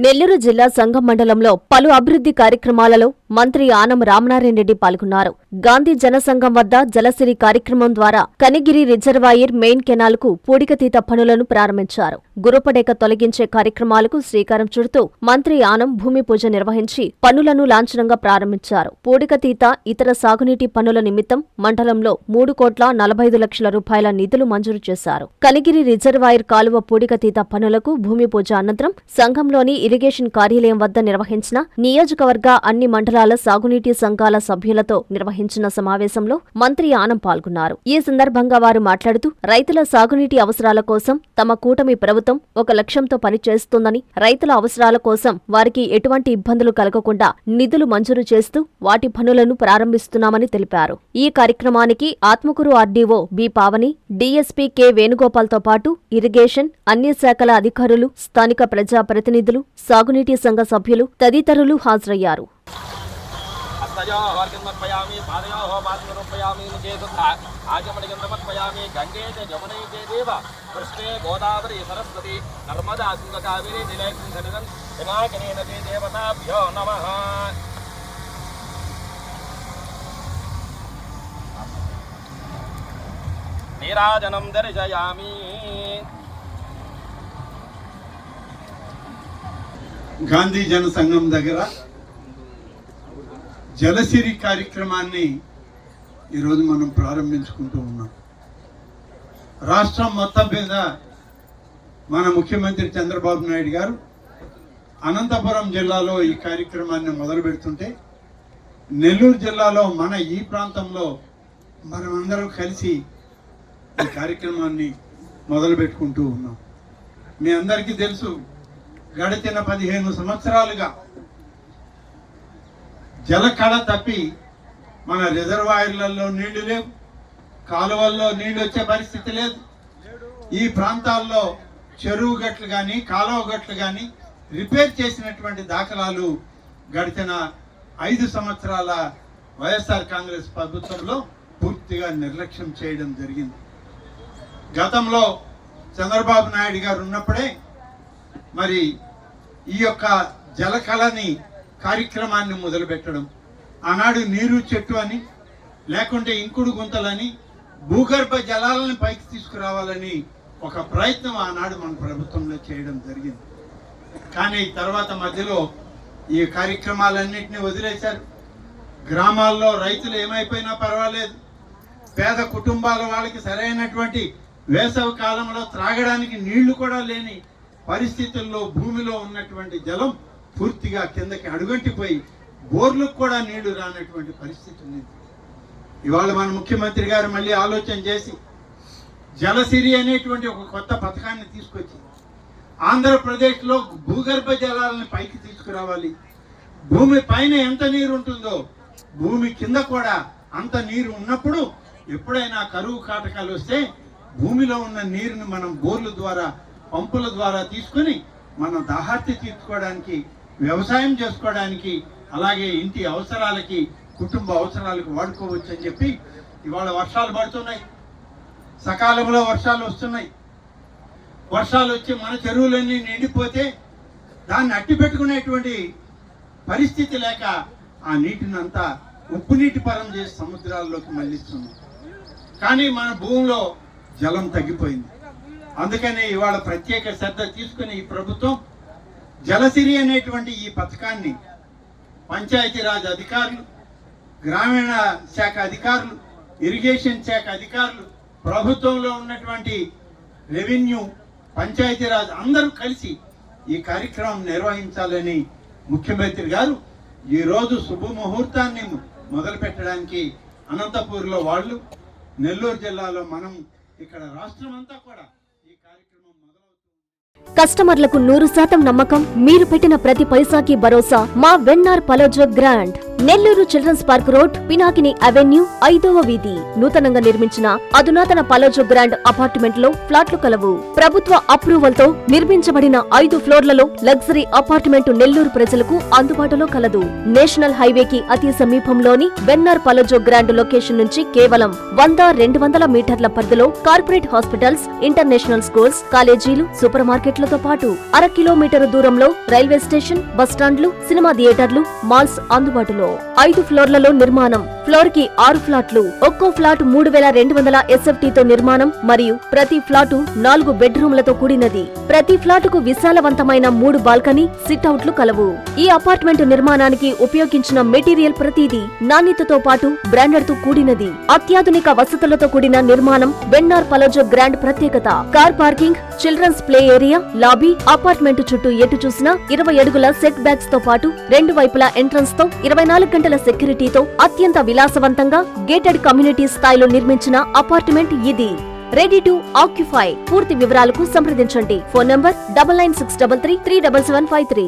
నెల్లూరు జిల్లా సంగం మండలంలో పలు అభివృద్ధి కార్యక్రమాలలో మంత్రి ఆనం రామనారాయణ రెడ్డి పాల్గొన్నారు. గాంధీ జనసంఘం వద్ద జలసిరి కార్యక్రమం ద్వారా కనిగిరి రిజర్వాయర్ మెయిన్ కెనాల్ కు పూడికతీత పనులను ప్రారంభించారు. గురుపడేక తొలగించే కార్యక్రమాలకు శ్రీకారం చుడుతూ మంత్రి ఆనం భూమి పూజ నిర్వహించి పనులను లాంఛనంగా ప్రారంభించారు. పూడికతీత ఇతర సాగునీటి పనుల నిమిత్తం మండలంలో 3,45,00,000 రూపాయల నిధులు మంజూరు చేశారు. కనిగిరి రిజర్వాయర్ కాలువ పూడికతీత పనులకు భూమి పూజ అనంతరం సంఘంలోని ఇరిగేషన్ కార్యాలయం వద్ద నిర్వహించిన నియోజకవర్గ అన్ని మండలాల సాగునీటి సంఘాల సభ్యులతో నిర్వహించిన సమావేశంలో మంత్రి ఆనం పాల్గొన్నారు. ఈ సందర్భంగా వారు మాట్లాడుతూ రైతుల సాగునీటి అవసరాల కోసం తమ కూటమి ప్రభుత్వం ఒక లక్ష్యంతో పనిచేస్తుందని, రైతుల అవసరాల కోసం వారికి ఎటువంటి ఇబ్బందులు కలగకుండా నిధులు మంజూరు చేస్తూ వాటి పనులను ప్రారంభిస్తున్నామని తెలిపారు. ఈ కార్యక్రమానికి Atmakur RDO B Pavani, DSP K వేణుగోపాల్తో పాటు ఇరిగేషన్, అన్ని శాఖల అధికారులు, స్థానిక ప్రజాప్రతినిధులు, సాగునీటి సంఘ సభ్యులు తదితరులు హాజరయ్యారు. నీరాజనం దర్శయామి. గాంధీ జన సంఘం దగ్గర జలసిరి కార్యక్రమాన్ని ఈరోజు మనం ప్రారంభించుకుంటూ ఉన్నాం. రాష్ట్రం మొత్తం మీద మన ముఖ్యమంత్రి చంద్రబాబు నాయుడు గారు అనంతపురం జిల్లాలో ఈ కార్యక్రమాన్ని మొదలు పెడుతుంటే, నెల్లూరు జిల్లాలో మన ఈ ప్రాంతంలో మనమందరం కలిసి ఈ కార్యక్రమాన్ని మొదలు పెట్టుకుంటూ ఉన్నాం. మీ అందరికీ తెలుసు, గడిచిన 15 సంవత్సరాలుగా జలకళ తప్పి మన రిజర్వాయర్లలో నీళ్లు లేవు, కాలువల్లో నీళ్లు వచ్చే పరిస్థితి లేదు. ఈ ప్రాంతాల్లో చెరువు గట్లు కానీ కాలువ గట్లు కానీ రిపేర్ చేసినటువంటి దాఖలాలు గడిచిన 5 సంవత్సరాల వైఎస్ఆర్ కాంగ్రెస్ ప్రభుత్వంలో పూర్తిగా నిర్లక్ష్యం చేయడం జరిగింది. గతంలో చంద్రబాబు నాయుడు గారు ఉన్నప్పుడే మరి ఈ యొక్క జలకళని కార్యక్రమాన్ని మొదలుపెట్టడం, ఆనాడు నీరు చెట్టు అని, లేకుంటే ఇంకుడు గుంతలని, భూగర్భ జలాలను పైకి తీసుకురావాలని ఒక ప్రయత్నం ఆనాడు మన ప్రభుత్వంలో చేయడం జరిగింది. కానీ తర్వాత మధ్యలో ఈ కార్యక్రమాలన్నింటినీ వదిలేశారు. గ్రామాల్లో రైతులు ఏమైపోయినా పర్వాలేదు, పేద కుటుంబాల వాళ్ళకి సరైనటువంటి వేసవి కాలంలో త్రాగడానికి నీళ్లు కూడా లేని పరిస్థితుల్లో భూమిలో ఉన్నటువంటి జలం పూర్తిగా కిందకి అడుగంటిపోయి బోర్లకు కూడా నీళ్లు రానటువంటి పరిస్థితి ఉంది. ఇవాళ మన ముఖ్యమంత్రి గారు మళ్ళీ ఆలోచన చేసి జలసిరి అనేటువంటి ఒక కొత్త పథకాన్ని తీసుకొచ్చి ఆంధ్రప్రదేశ్లో భూగర్భ జలాలను పైకి తీసుకురావాలి. భూమి పైన ఎంత నీరు ఉంటుందో భూమి కింద కూడా అంత నీరు ఉన్నప్పుడు ఎప్పుడైనా కరువు కాటకాలు వస్తే భూమిలో ఉన్న నీరుని మనం బోర్ల ద్వారా, పంపుల ద్వారా తీసుకుని మనం దాహార్తి తీర్చుకోవడానికి, వ్యవసాయం చేసుకోవడానికి, అలాగే ఇంటి అవసరాలకి, కుటుంబ అవసరాలకు వాడుకోవచ్చు అని చెప్పి ఇవాళ వర్షాలు పడుతున్నాయి, సకాలంలో వర్షాలు వస్తున్నాయి. వర్షాలు వచ్చి మన చెరువులన్నీ నిండిపోతే దాన్ని అట్టి పెట్టుకునేటువంటి పరిస్థితి లేక ఆ నీటిని అంతా ఉప్పు నీటి పరం చేసి సముద్రాల్లోకి మళ్లిస్తున్నాం. కానీ మన భూమిలో జలం తగ్గిపోయింది. అందుకనే ఇవాళ ప్రత్యేక శ్రద్ధ తీసుకుని ఈ ప్రభుత్వం జలసిరి అనేటువంటి ఈ పథకాన్ని పంచాయతీరాజ్ అధికారులు, గ్రామీణ శాఖ అధికారులు, ఇరిగేషన్ శాఖ అధికారులు, ప్రభుత్వంలో ఉన్నటువంటి రెవెన్యూ, పంచాయతీరాజ్ అందరూ కలిసి ఈ కార్యక్రమం నిర్వహించాలని ముఖ్యమంత్రి గారు ఈరోజు శుభముహూర్తాన్ని మొదలు పెట్టడానికి అనంతపూర్లో వాళ్ళు, నెల్లూరు జిల్లాలో మనం, ఇక్కడ రాష్ట్రం అంతా కూడా ఈ కార్యక్రమం మొదలవుతుంది. కస్టమర్లకు 100% నమ్మకం, మీరు పెట్టిన ప్రతి పైసాకి భరోసా. మా వెన్నార్ పలోజో grand, Nellore children's park road, Pinakini avenue, 5వ వీధి. నూతనంగా నిర్మించిన అధునాతన పలోజో గ్రాండ్ అపార్ట్మెంట్ లో ఫ్లాట్లు కలవు. ప్రభుత్వ అప్రూవల్ తో నిర్మించబడిన 5 ఫ్లోర్లలో లగ్జరీ అపార్ట్మెంట్ నెల్లూరు ప్రజలకు అందుబాటులో కలదు. నేషనల్ హైవేకి అతి సమీపంలోని వెన్నార్ పలోజో గ్రాండ్ లొకేషన్ నుంచి కేవలం 100-200 మీటర్ల పరిధిలో కార్పొరేట్ హాస్పిటల్స్, ఇంటర్నేషనల్ స్కూల్స్, కాలేజీలు, సూపర్ మార్కెట్ మార్కెట్లతో పాటు 1/2 కిలోమీటరు దూరంలో రైల్వే స్టేషన్, బస్టాండ్లు, సినిమా థియేటర్లు, మాల్స్ అందుబాటులో. 5 ఫ్లోర్లలో నిర్మాణం. ఫ్లోర్ కి 6 ఫ్లాట్లు. ఒక్కో ఫ్లాట్ 3200 SFT తో నిర్మాణం మరియు ప్రతి ఫ్లాటు 4 బెడ్రూమ్లతో కూడినది. ప్రతి ఫ్లాటుకు విశాలవంతమైన 3 బాల్కనీ, సిట్అవుట్లు కలవు. ఈ అపార్ట్మెంట్ నిర్మాణానికి ఉపయోగించిన మెటీరియల్ ప్రతిదీ నాణ్యతతో పాటు బ్రాండెడ్ తో కూడినది. అత్యాధునిక వసతులతో కూడిన నిర్మాణం వెన్నార్ పలోజో గ్రాండ్ ప్రత్యేకత. Car parking, children's play area, lobby, apartment చుట్టూ ఎటు చూసినా 20 అడుగుల సెట్ బ్యాక్స్ తో పాటు 2 వైపులా ఎంట్రన్స్ తో 24 గంటల సెక్యూరిటీతో అత్యంత విలాసవంతంగా గేటెడ్ కమ్యూనిటీ స్థాయిలో నిర్మించిన అపార్ట్మెంట్ ఇది. Ready to occupy. పూర్తి వివరాలకు సంప్రదించండి. Phone number 9963337753.